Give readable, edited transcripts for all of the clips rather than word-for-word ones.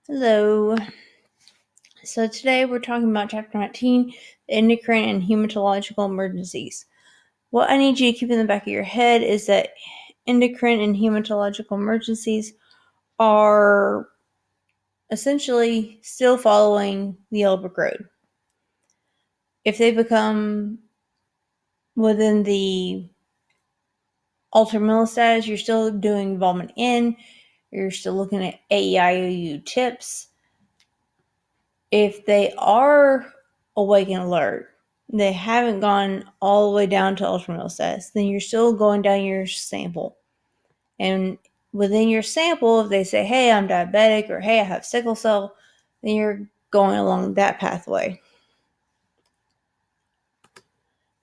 Hello. So today we're talking about Chapter 19, the endocrine and hematological emergencies. What I need you to keep in the back of your head is that endocrine and hematological emergencies are essentially still following the Yellow Brick Road. If they become within the altered mental status, you're still doing involvement in, you're still looking at AEIOU tips. If they are awake and alert, they haven't gone all the way down to ultra status, then you're still going down your sample. And within your sample, if they say, hey, I'm diabetic, or hey, I have sickle cell, then you're going along that pathway.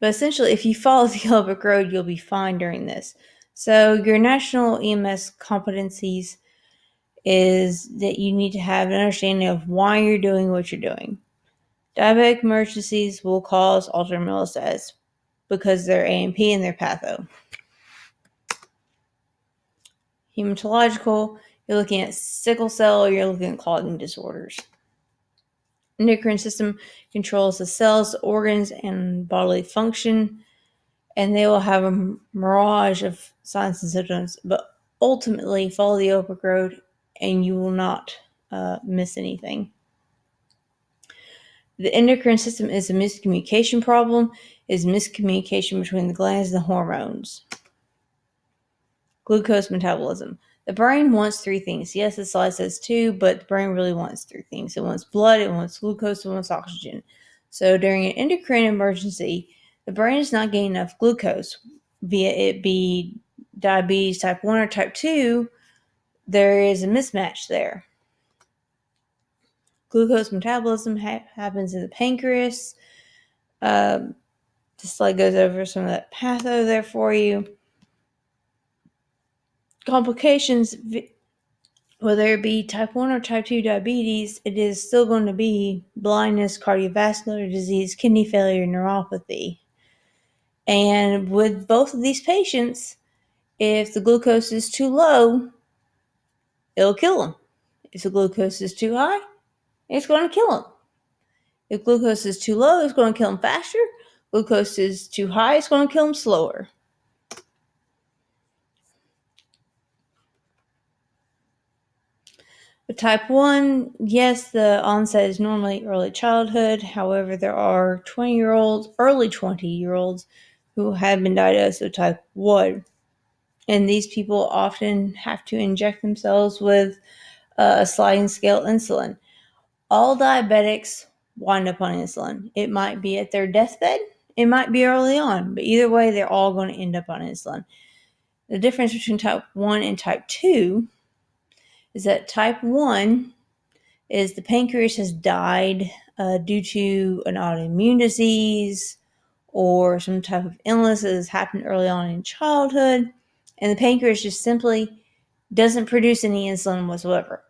But essentially, if you follow the Yellow Brick Road, you'll be fine during this. So your national EMS competencies is that you need to have an understanding of why you're doing what you're doing. Diabetic emergencies will cause altered mental status because they're A&P and they're patho. Hematological, you're looking at sickle cell, or you're looking at clotting disorders. Endocrine system controls the cells, organs, and bodily function, and they will have a mirage of signs and symptoms, but ultimately follow the Yellow Brick Road and you will not miss anything. The endocrine system is a miscommunication problem, is miscommunication between the glands and the hormones. Glucose metabolism. The brain wants three things. Yes, the slide says two, but the brain really wants three things. It wants blood, it wants glucose, it wants oxygen. So during an endocrine emergency, the brain is not getting enough glucose, be it be diabetes type 1 or type 2, there is a mismatch there. Glucose metabolism happens in the pancreas. This slide goes over some of that patho there for you. Complications, whether it be type 1 or type 2 diabetes, it is still going to be blindness, cardiovascular disease, kidney failure, neuropathy. And with both of these patients, if the glucose is too low, it'll kill them. If the glucose is too high, it's going to kill them. If glucose is too low, it's going to kill them faster. Glucose is too high, it's going to kill them slower. With type 1, yes, the onset is normally early childhood. However, there are early 20-year-olds who have been diagnosed with type 1. And these people often have to inject themselves with a sliding scale insulin. All diabetics wind up on insulin. It might be at their deathbed. It might be early on. But either way, they're all going to end up on insulin. The difference between type 1 and type 2 is that type 1 is the pancreas has died due to an autoimmune disease or some type of illness that has happened early on in childhood, and the pancreas just simply doesn't produce any insulin whatsoever.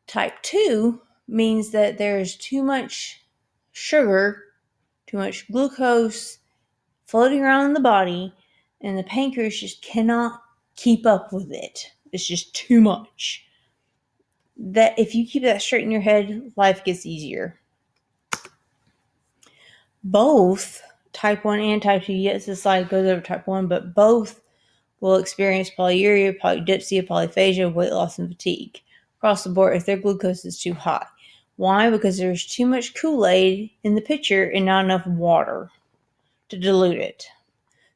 Type 2 means that there's too much sugar, too much glucose floating around in the body, and the pancreas just cannot keep up with it. It's just too much. That if you keep that straight in your head, life gets easier. Both type 1 and type 2, yes, this slide goes over type 1, but both will experience polyuria, polydipsia, polyphagia, weight loss, and fatigue across the board if their glucose is too high. Why? Because there's too much Kool-Aid in the pitcher and not enough water to dilute it.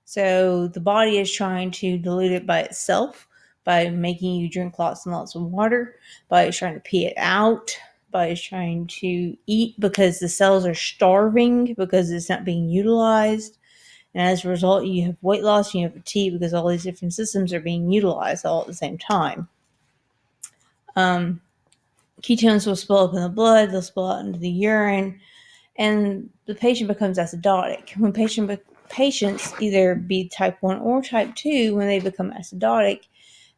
So the body is trying to dilute it by itself by making you drink lots and lots of water, by trying to pee it out, by trying to eat because the cells are starving because it's not being utilized. And as a result, you have weight loss and you have fatigue because all these different systems are being utilized all at the same time. Ketones will spill up in the blood, they'll spill out into the urine, and the patient becomes acidotic. When patients either be type 1 or type 2, when they become acidotic,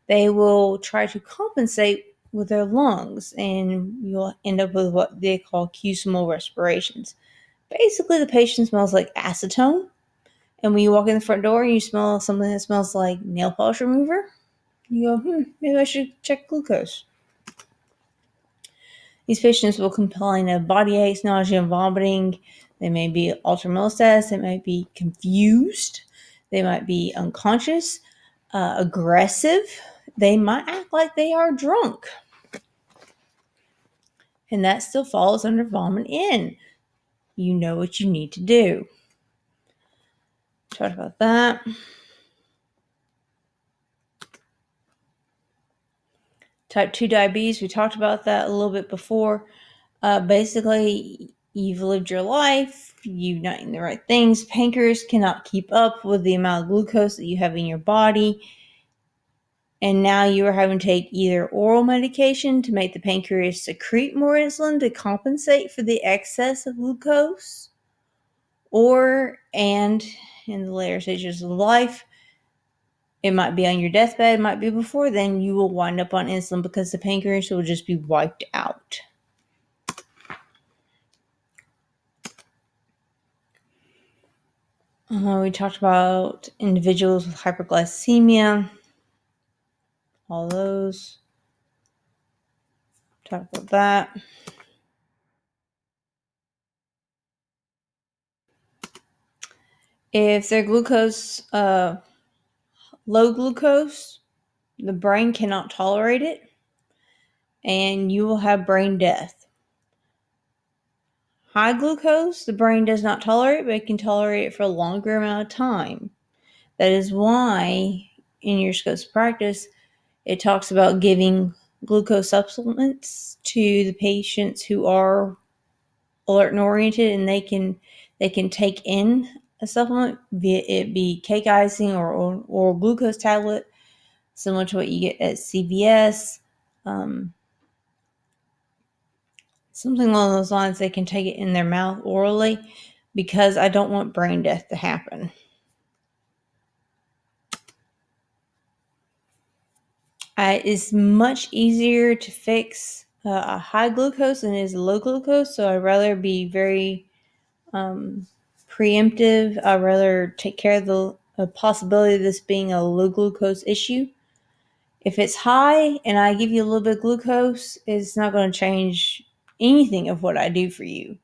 they will try to compensate with their lungs, and you'll end up with what they call Q-small respirations. Basically, the patient smells like acetone, and when you walk in the front door and you smell something that smells like nail polish remover, you go, maybe I should check glucose. These patients will complain of body aches, nausea, and vomiting. They may be altered mental status. They might be confused. They might be unconscious, aggressive. They might act like they are drunk. And that still falls under vomit in. You know what you need to do. Talk about that. Type 2 diabetes, we talked about that a little bit before. Basically, you've lived your life, you've not eaten the right things. Pancreas cannot keep up with the amount of glucose that you have in your body. And now you are having to take either oral medication to make the pancreas secrete more insulin to compensate for the excess of glucose, and in the later stages of life, it might be on your deathbed, it might be before then, you will wind up on insulin because the pancreas will just be wiped out. We talked about individuals with hyperglycemia, all those. Talk about that. If their glucose, low glucose, the brain cannot tolerate it, and you will have brain death. High glucose, the brain does not tolerate, but it can tolerate it for a longer amount of time. That is why in your scopes of practice, it talks about giving glucose supplements to the patients who are alert and oriented, and they can take in a supplement, be it be cake icing or glucose tablet, similar to what you get at CVS. Something along those lines. They can take it in their mouth orally, because I don't want brain death to happen. It's much easier to fix a high glucose than it is a low glucose, so I'd rather be very preemptive. I'd rather take care of the possibility of this being a low glucose issue. If it's high and I give you a little bit of glucose, it's not going to change anything of what I do for you.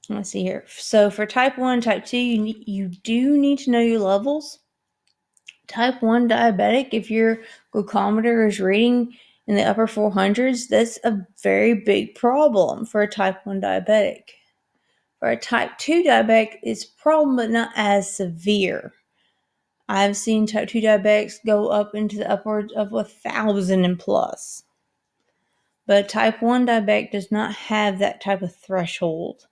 Let's see here. So for type 1, type 2, you do need to know your levels. Type 1 diabetic, if your glucometer is reading in the upper 400s, that's a very big problem for a type 1 diabetic. For a type 2 diabetic, it's a problem, but not as severe. I've seen type 2 diabetics go up into the upwards of 1,000 and plus. But type 1 diabetic does not have that type of threshold.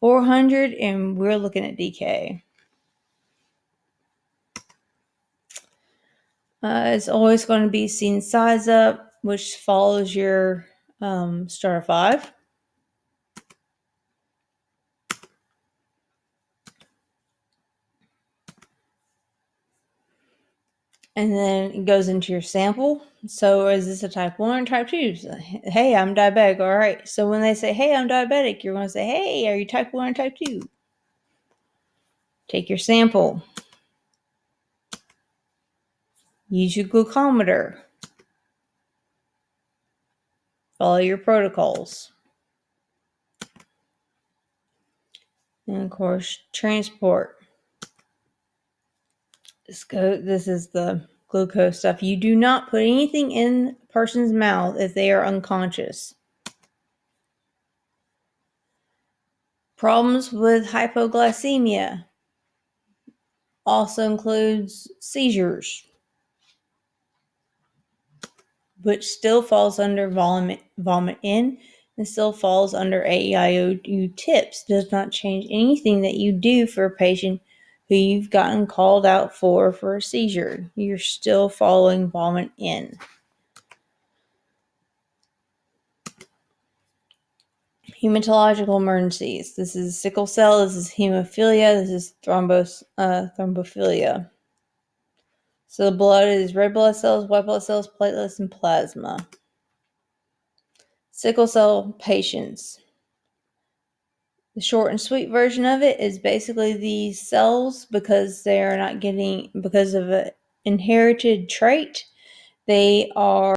400, and we're looking at DK. It's always going to be seen size up, which follows your starter 5. And then it goes into your sample. So is this a type 1 or type 2? Hey, I'm diabetic. All right. So when they say, hey, I'm diabetic, you're going to say, hey, are you type 1 or type 2? Take your sample. Use your glucometer. Follow your protocols. And of course, transport. This is the glucose stuff. You do not put anything in a person's mouth if they are unconscious. Problems with hypoglycemia also includes seizures, which still falls under vomit in, and still falls under AEIOU tips. Does not change anything that you do for a patient who you've gotten called out for a seizure. You're still following vomit in. Hematological emergencies. This is sickle cell. This is hemophilia. This is thrombophilia. So the blood is red blood cells, white blood cells, platelets, and plasma. Sickle cell patients. The short and sweet version of it is basically these cells, because they are not getting, because of an inherited trait, they are